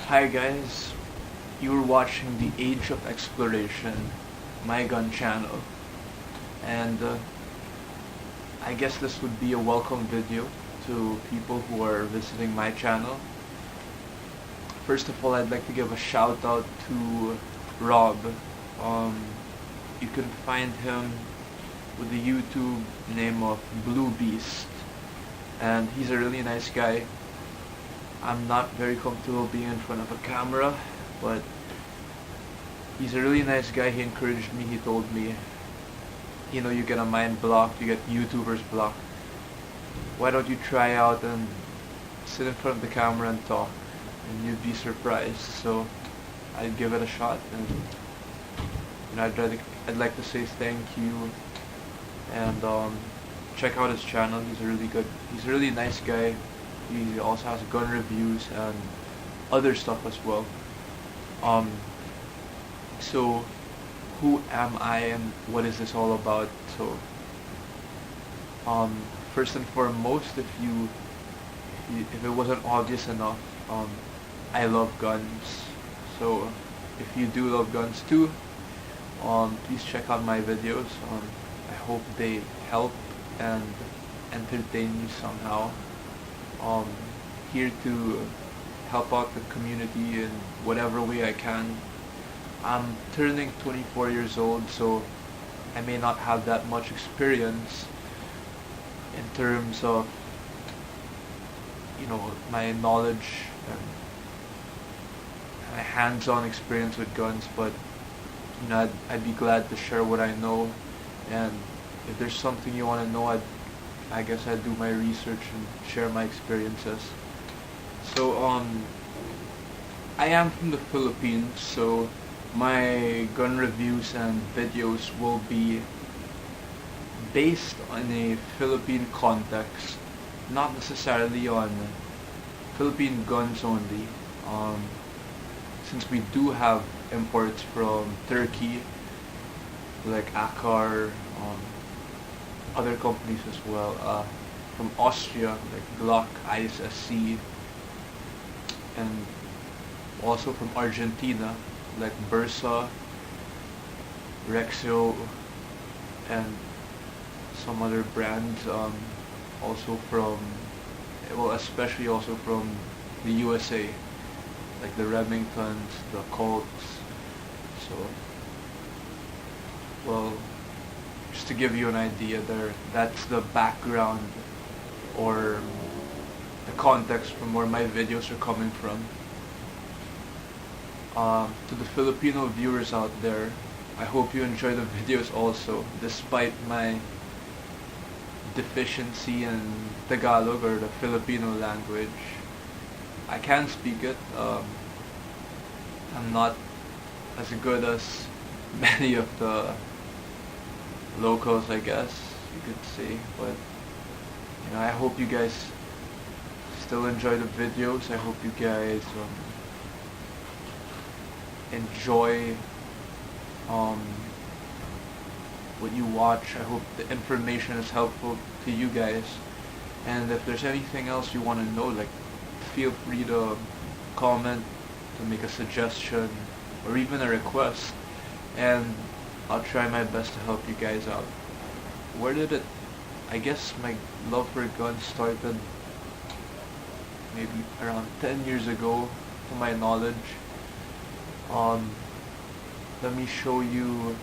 Hi guys, you're watching The Age of Exploration, my gun channel, and I guess this would be a welcome video to people who are visiting my channel. First of all, I'd like to give a shout out to Rob. You can find him with the YouTube name of Blue Beast, and he's a really nice guy. I'm not very comfortable being in front of a camera, but he's a really nice guy. He encouraged me. He told me, you get a mind blocked, you get YouTubers blocked. Why don't you try out and sit in front of the camera and talk, and you'd be surprised. So I'd give it a shot, and I'd like to say thank you, and check out his channel. He's a really nice guy. He also has gun reviews and other stuff as well. So who am I and what is this all about? So first and foremost, if it wasn't obvious enough, I love guns. So if you do love guns too, please check out my videos. I hope they help and entertain you somehow. Here to help out the community in whatever way I can. I'm turning 24 years old, so I may not have that much experience in terms of my knowledge and my hands-on experience with guns, but I'd be glad to share what I know, and if there's something you want to know, I guess I'd do my research and share my experiences. So I am from the Philippines, so my gun reviews and videos will be based on a Philippine context, not necessarily on Philippine guns only. Since we do have imports from Turkey, like Akar, other companies as well, from Austria, like Glock, ISSC, and also from Argentina, like Bursa, Rexio, and some other brands, also from, especially also from the USA, like the Remingtons, the Colts. So, just to give you an idea there, that's the background or the context from where my videos are coming from. To the Filipino viewers out there, I hope you enjoy the videos also, despite my deficiency in Tagalog or the Filipino language. I can speak it. I'm not as good as many of the locals, I guess you could say, but I hope you guys still enjoy the videos. I hope you guys enjoy what you watch. I hope the information is helpful to you guys, and if there's anything else you want to know, like, feel free to comment, to make a suggestion or even a request, and I'll try my best to help you guys out. I guess my love for guns started maybe around 10 years ago, to my knowledge. Let me show you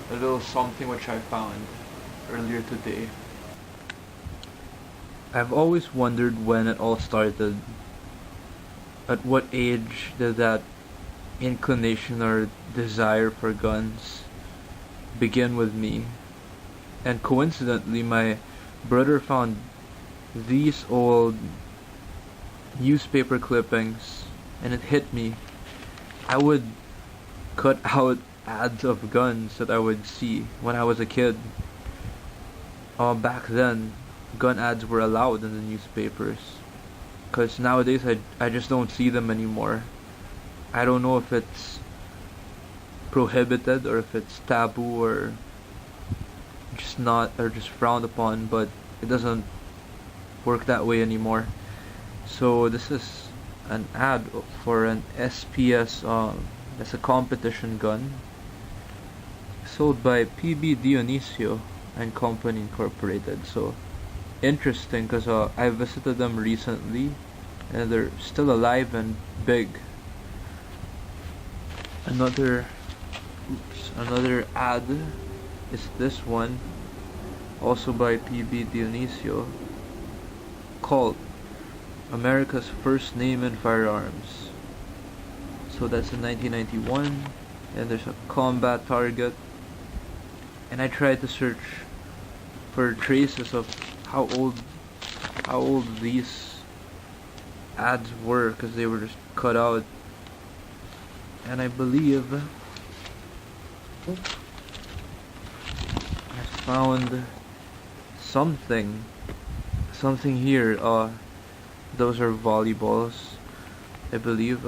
a little something which I found earlier today. I've always wondered when it all started. At what age did that inclination or desire for guns begin with me? And coincidentally, my brother found these old newspaper clippings, and it hit me. I would cut out ads of guns that I would see when I was a kid. Back then, gun ads were allowed in the newspapers, because nowadays I just don't see them anymore. I don't know if it's prohibited or if it's taboo or just frowned upon, but it doesn't work that way anymore. So this is an ad for an SPS, that's a competition gun, sold by PB Dionisio and Company Incorporated. So interesting, because I visited them recently and they're still alive and big. Another ad is this one, also by PB Dionisio, called America's First Name in Firearms. So that's in 1991, and there's a combat target, and I tried to search for traces of how old these ads were, because they were just cut out. And I believe I found something here. Those are volleyballs, I believe.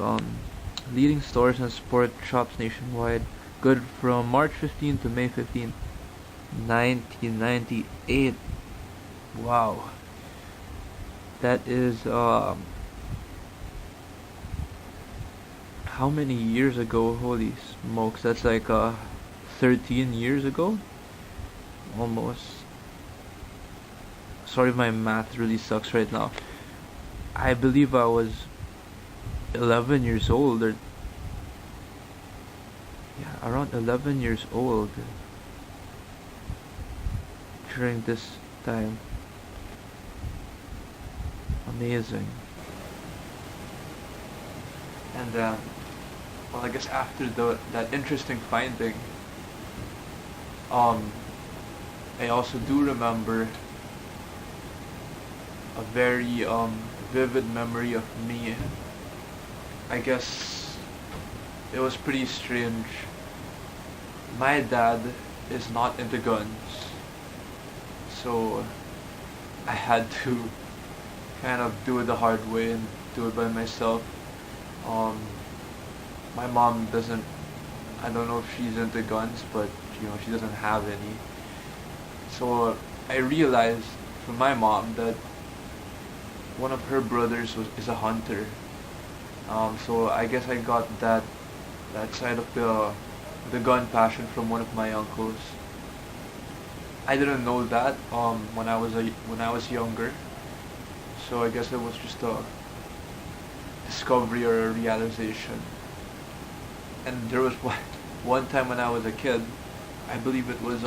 Leading stores and sport shops nationwide. Good from March 15 to May 15, 1998. Wow. That is how many years ago? Holy smokes, that's like 13 years ago? Almost. Sorry, my math really sucks right now. I believe I was 11 years old, or yeah, around 11 years old during this time. Amazing. And well, I guess after that interesting finding, I also do remember a very vivid memory of me. I guess it was pretty strange. My dad is not into guns, so I had to kind of do it the hard way and do it by myself. My mom doesn't, I don't know if she's into guns, but she doesn't have any. So I realized from my mom that one of her brothers is a hunter. So I guess I got that side of the gun passion from one of my uncles. I didn't know that when I was younger. So I guess it was just a discovery or a realization. And there was one time when I was a kid, I believe it was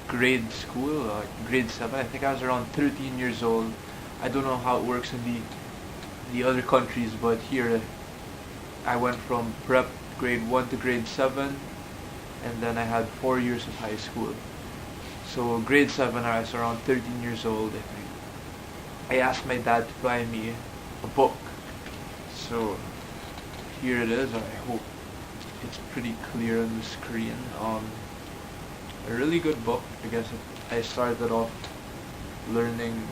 grade school, grade 7. I think I was around 13 years old. I don't know how it works in the other countries, but here I went from prep grade 1 to grade 7, and then I had 4 years of high school. So grade 7, I was around 13 years old, I think. I asked my dad to buy me a book. So here it is. I hope it's pretty clear on the screen. A really good book. I guess I started off learning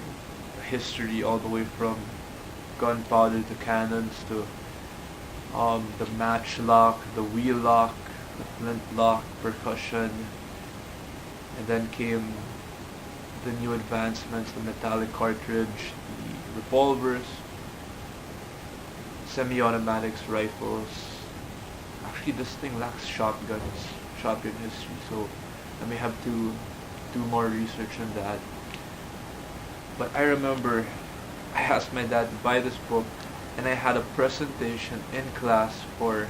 history all the way from gunpowder to cannons to the matchlock, the wheel lock, the flintlock, percussion, and then came the new advancements, the metallic cartridge, the revolvers, semi-automatics, rifles. Actually, this thing lacks shotgun history, so I may have to do more research on that. But I remember I asked my dad to buy this book, and I had a presentation in class for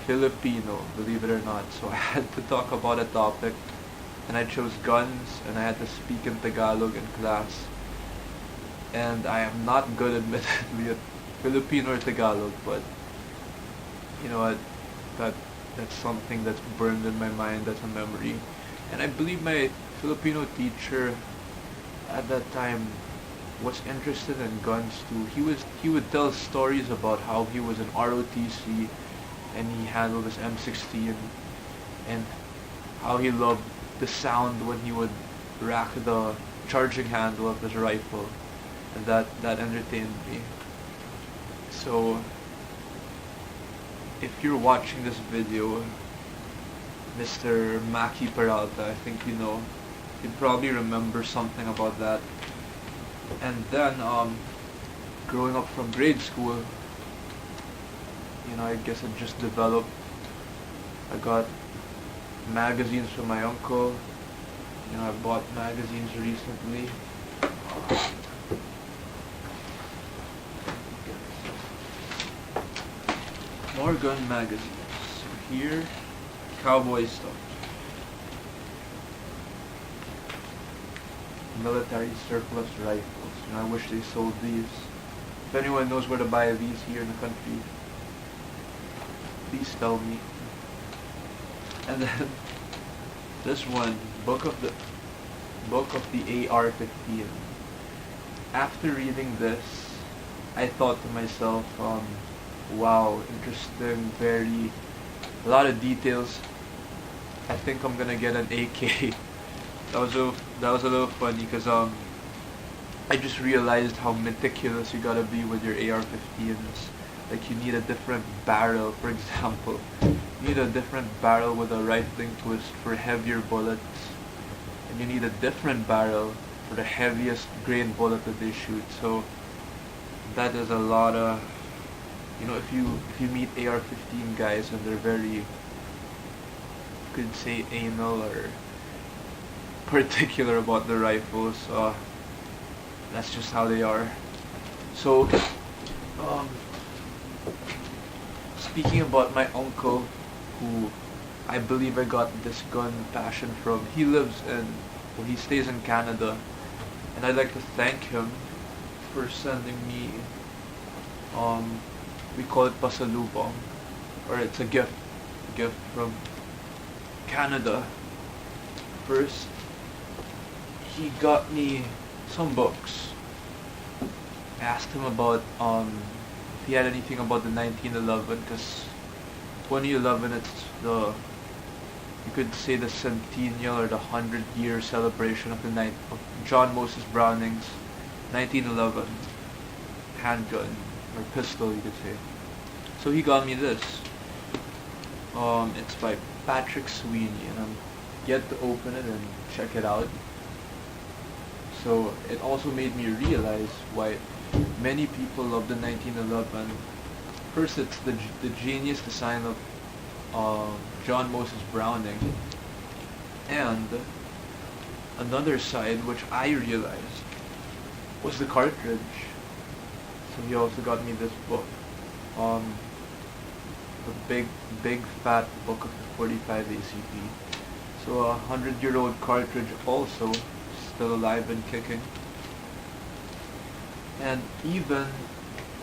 Filipino, believe it or not. So I had to talk about a topic, and I chose guns, and I had to speak in Tagalog in class. And I am not good, admittedly, at Filipino or Tagalog, but you know what, that's something that's burned in my mind, that's a memory. And I believe my Filipino teacher at that time was interested in guns too. He would tell stories about how he was an ROTC and he handled his M16, and how he loved the sound when he would rack the charging handle of his rifle, and that entertained me. So if you're watching this video, Mr. Maki Peralta, I think you'd probably remember something about that. And then growing up from grade school, I guess it just developed. I got magazines from my uncle. I bought magazines recently. More gun magazines. So here, cowboy stuff. Military surplus rifles. I wish they sold these. If anyone knows where to buy these here in the country, please tell me. And then this one, book of the AR-15. After reading this, I thought to myself, wow, interesting, a lot of details. I think I'm gonna get an AK. That was a little funny because I just realized how meticulous you gotta be with your AR-15s. Like, you need a different barrel, for example. You need a different barrel with a rifling twist for heavier bullets, and you need a different barrel for the heaviest grain bullet that they shoot. So that is a lot of, if you meet AR-15 guys and they're very, you could say, anal or particular about the rifles, that's just how they are. So speaking about my uncle, who I believe I got this gun passion from, he stays in Canada, and I'd like to thank him for sending me, we call it pasalubong, or it's a gift from Canada. First, he got me some books. I asked him about if he had anything about the 1911, because 2011, it's you could say the centennial or the 100-year celebration of of John Moses Browning's 1911 handgun or pistol, you could say. So he got me this. It's by Patrick Sweeney, and I'm yet to open it and check it out. So it also made me realize why many people love the 1911. First, it's the genius design of John Moses Browning, and another side which I realized was the cartridge. So he also got me this book, the big fat book of the 45 ACP. So a 100-year-old cartridge, also still alive and kicking. And even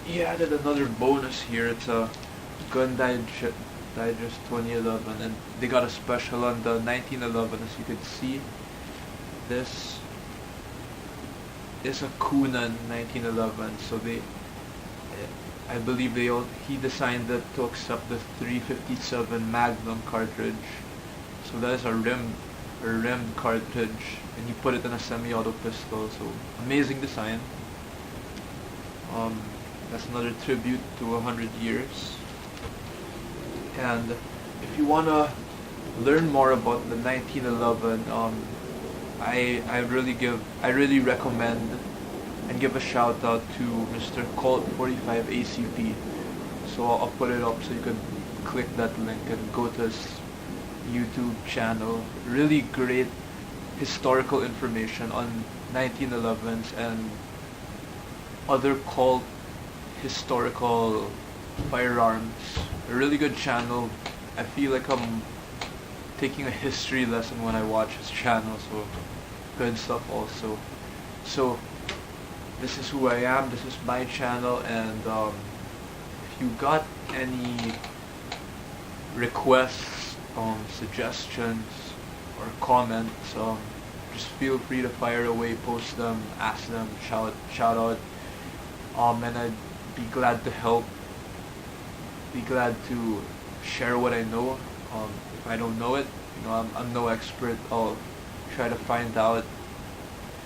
he added another bonus here. It's a Gun Digest 2011, and they got a special on the 1911. As you could see, this is a Kunan 1911. So I believe he designed it to accept the 357 Magnum cartridge. So that is a rimmed cartridge, and you put it in a semi-auto pistol. So amazing design. That's another tribute to 100 years. And if you wanna learn more about the 1911, I really recommend and give a shout out to Mr. Colt 45 ACP. So I'll put it up so you can click that link and go to his YouTube channel. Really great historical information on 1911s and other Colt historical firearms. A really good channel. I feel like I'm taking a history lesson when I watch his channel, so good stuff also. So this is who I am, this is my channel, and if you got any requests, suggestions, or comments, just feel free to fire away, post them, ask them, shout out, and I'd be glad to help, be glad to share what I know. If I don't know it, I'm no expert. I'll try to find out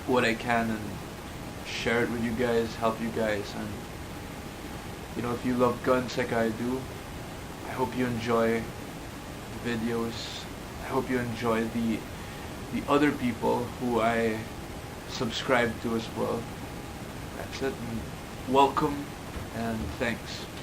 what I can and share it with you guys, help you guys. And if you love guns like I do, I hope you enjoy the videos. I hope you enjoy the other people who I subscribe to as well. That's it. And welcome and thanks.